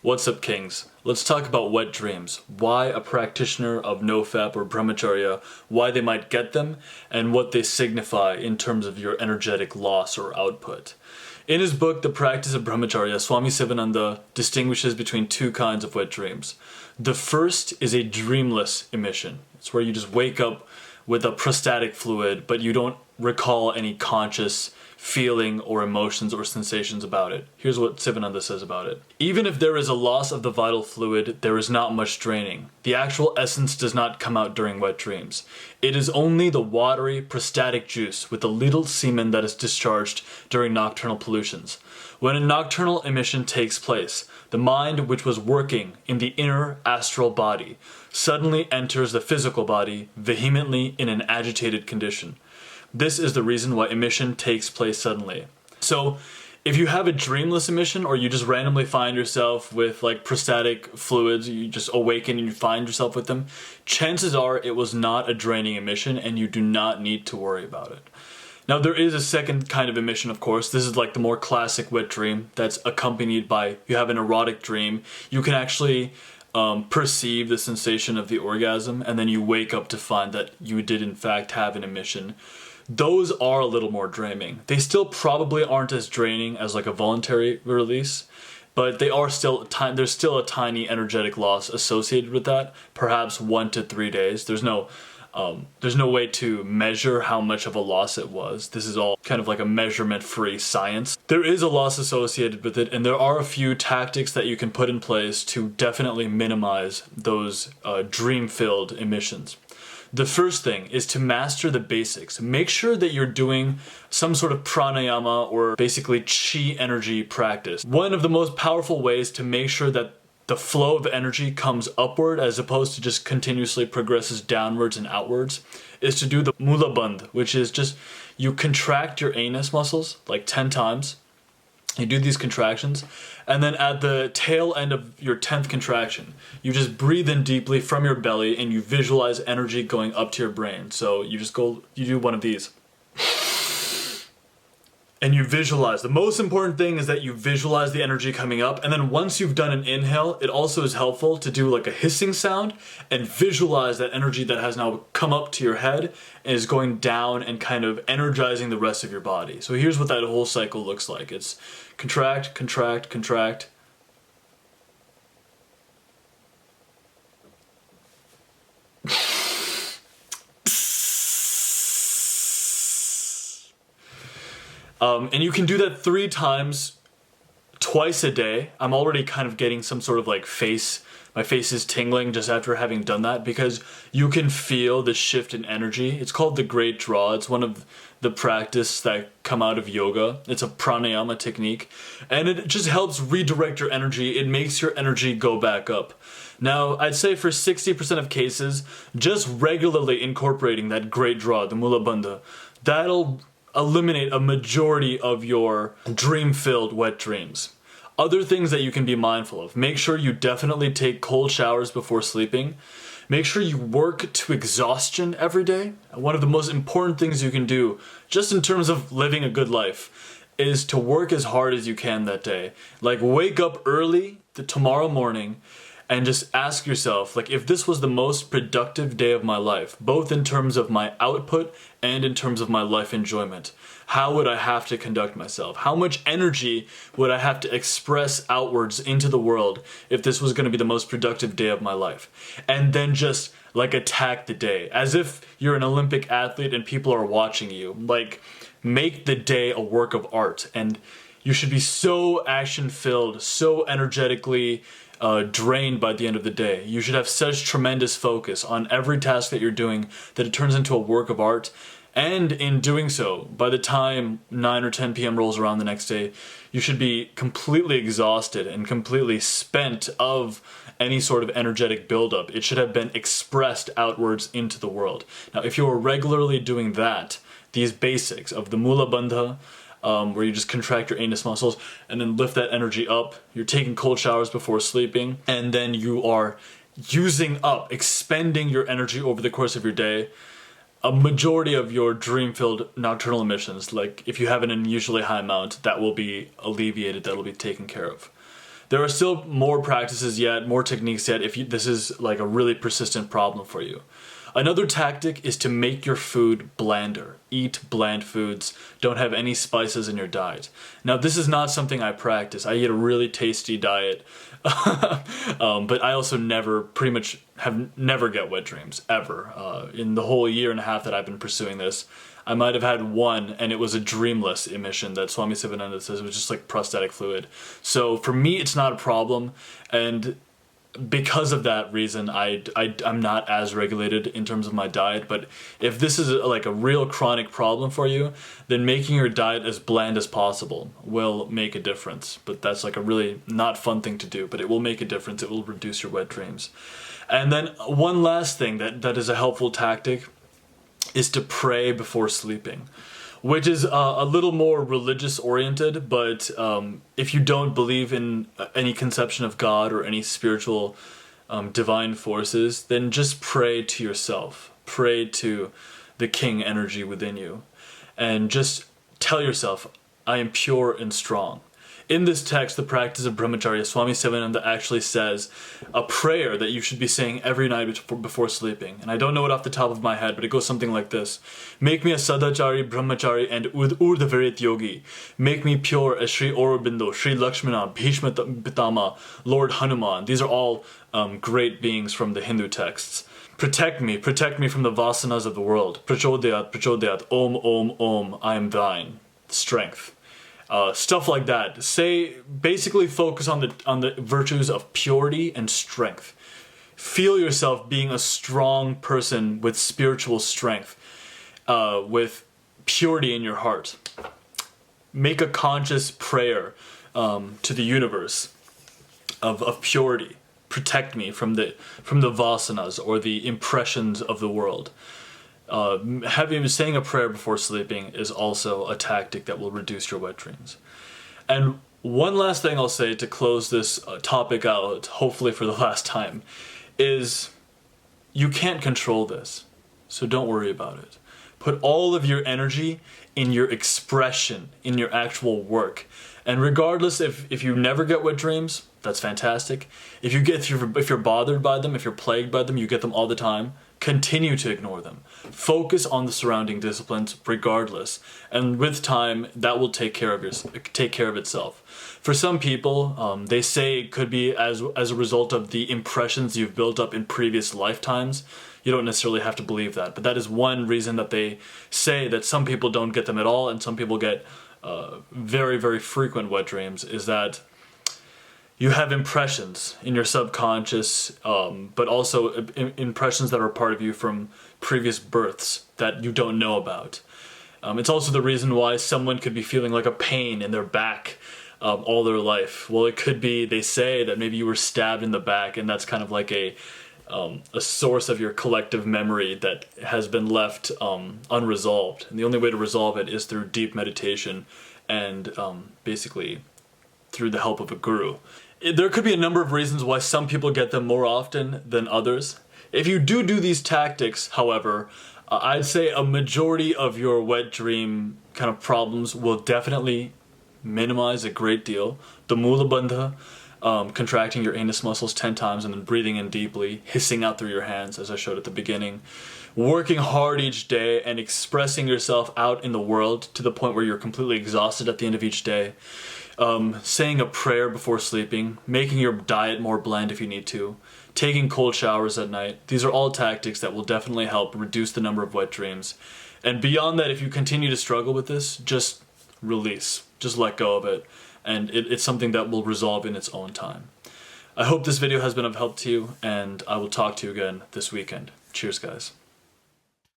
What's up, kings? Let's talk about wet dreams, why a practitioner of NoFap or Brahmacharya, why they might get them, and what they signify in terms of your energetic loss or output. In his book, The Practice of Brahmacharya, Swami Sivananda distinguishes between two kinds of wet dreams. The first is a dreamless emission. It's where you just wake up with a prostatic fluid, but you don't recall any conscious feeling or emotions or sensations about it. Here's what Sivananda says about it. Even if there is a loss of the vital fluid, there is not much draining. The actual essence does not come out during wet dreams. It is only the watery prostatic juice with a little semen that is discharged during nocturnal pollutions. When a nocturnal emission takes place, the mind, which was working in the inner astral body, suddenly enters the physical body vehemently in an agitated condition. This is the reason why emission takes place suddenly. So if you have a dreamless emission, or you just randomly find yourself with like prostatic fluids, you just awaken and you find yourself with them, chances are it was not a draining emission and you do not need to worry about it. Now there is a second kind of emission, of course. This is like the more classic wet dream that's accompanied by, you have an erotic dream. You can actually perceive the sensation of the orgasm, and then you wake up to find that you did in fact have an emission. Those are a little more draining. They still probably aren't as draining as like a voluntary release, but they are still there's still a tiny energetic loss associated with that, perhaps 1 to 3 days. There's no way to measure how much of a loss it was. This is all kind of like a measurement-free science. There is a loss associated with it, and there are a few tactics that you can put in place to definitely minimize those dream-filled emissions. The first thing is to master the basics. Make sure that you're doing some sort of pranayama, or basically chi energy practice. One of the most powerful ways to make sure that the flow of energy comes upward as opposed to just continuously progresses downwards and outwards is to do the MULA bandha, which is just you contract your anus muscles like 10 times. You do these contractions, and then at the tail end of your 10th contraction, you just breathe in deeply from your belly and you visualize energy going up to your brain. So you do one of these. And you visualize. The most important thing is that you visualize the energy coming up, and then once you've done an inhale, it also is helpful to do like a hissing sound and visualize that energy that has now come up to your head and is going down and kind of energizing the rest of your body. So here's what that whole cycle looks like. It's contract, contract, contract. And you can do that 3 times, twice a day. I'm already kind of getting some sort of like my face is tingling just after having done that, because you can feel the shift in energy. It's called the Great Draw. It's one of the practices that come out of yoga. It's a pranayama technique, and it just helps redirect your energy. It makes your energy go back up. Now, I'd say for 60% of cases, just regularly incorporating that Great Draw, the MULA bandha, that'll eliminate a majority of your dream-filled wet dreams. Other things that you can be mindful of. Make sure you definitely take cold showers before sleeping. Make sure you work to exhaustion every day. One of the most important things you can do, just in terms of living a good life, is to work as hard as you can that day. Like, wake up early tomorrow morning and just ask yourself, like, if this was the most productive day of my life, both in terms of my output and in terms of my life enjoyment, how would I have to conduct myself? How much energy would I have to express outwards into the world if this was going to be the most productive day of my life? And then just like attack the day as if you're an Olympic athlete and people are watching you. Like, make the day a work of art, and you should be so action-filled, so energetically drained by the end of the day. You should have such tremendous focus on every task that you're doing that it turns into a work of art. And in doing so, by the time 9 or 10 p.m. rolls around the next day, you should be completely exhausted and completely spent of any sort of energetic buildup. It should have been expressed outwards into the world. Now, if you're regularly doing that, these basics of the MULA bandha, where you just contract your anus muscles and then lift that energy up, you're taking cold showers before sleeping, and then you are using up, expending your energy over the course of your day, a majority of your dream-filled nocturnal emissions, like if you have an unusually high amount, that will be alleviated, that will be taken care of. There are still more practices yet, more techniques yet, if this is like a really persistent problem for you. Another tactic is to make your food blander. Eat bland foods. Don't have any spices in your diet. Now, this is not something I practice. I eat a really tasty diet, but I also pretty much never get wet dreams, ever. In the whole year and a half that I've been pursuing this, I might have had one, and it was a dreamless emission that Swami Sivananda says was just like prosthetic fluid. So for me, it's not a problem, and because of that reason, I'm not as regulated in terms of my diet. But if this is like a real chronic problem for you, then making your diet as bland as possible will make a difference. But that's like a really not fun thing to do, but it will make a difference. It will reduce your wet dreams. And then one last thing that is a helpful tactic is to pray before sleeping, which is a little more religious oriented, but if you don't believe in any conception of God or any spiritual divine forces, then just pray to yourself. Pray to the king energy within you. And just tell yourself, I am pure and strong. In this text, the practice of Brahmacharya, Swami Sivananda actually says a prayer that you should be saying every night before sleeping. And I don't know it off the top of my head, but it goes something like this. Make me a Sadachari, Brahmachari, and Urdhvaret Yogi. Make me pure as Sri Aurobindo, Sri Lakshmana, Bhishma Pitama, Lord Hanuman. These are all great beings from the Hindu texts. Protect me from the vasanas of the world. Prachodayat, Prachodayat, Om, Om, Om, I am thine. Strength. Stuff like that. Basically focus on the virtues of purity and strength. Feel yourself being a strong person with spiritual strength, with purity in your heart. Make a conscious prayer to the universe of purity. Protect me from the vasanas or the impressions of the world. Saying a prayer before sleeping is also a tactic that will reduce your wet dreams. And one last thing I'll say to close this topic out, hopefully for the last time, is you can't control this, so don't worry about it. Put all of your energy in your expression, in your actual work. And regardless if you never get wet dreams, that's fantastic. If you're bothered by them, if you're plagued by them, you get them all the time, continue to ignore them. Focus on the surrounding disciplines regardless, and with time that will take care of itself. For some people, they say it could be as a result of the impressions you've built up in previous lifetimes. You don't necessarily have to believe that, but that is one reason that they say that some people don't get them at all and some people get very, very frequent wet dreams, is that you have impressions in your subconscious, but also impressions that are part of you from previous births that you don't know about. It's also the reason why someone could be feeling like a pain in their back all their life. Well, it could be, they say, that maybe you were stabbed in the back, and that's kind of like a source of your collective memory that has been left unresolved. And the only way to resolve it is through deep meditation and basically through the help of a guru. There could be a number of reasons why some people get them more often than others. If you do these tactics, however, I'd say a majority of your wet dream kind of problems will definitely minimize a great deal. The MULA BANDHA, contracting your anus muscles 10 times and then breathing in deeply, hissing out through your hands, as I showed at the beginning. Working hard each day and expressing yourself out in the world to the point where you're completely exhausted at the end of each day. Saying a prayer before sleeping, making your diet more bland if you need to, taking cold showers at night. These are all tactics that will definitely help reduce the number of wet dreams. And beyond that, if you continue to struggle with this, just release. Just let go of it. And it's something that will resolve in its own time. I hope this video has been of help to you, and I will talk to you again this weekend. Cheers, guys.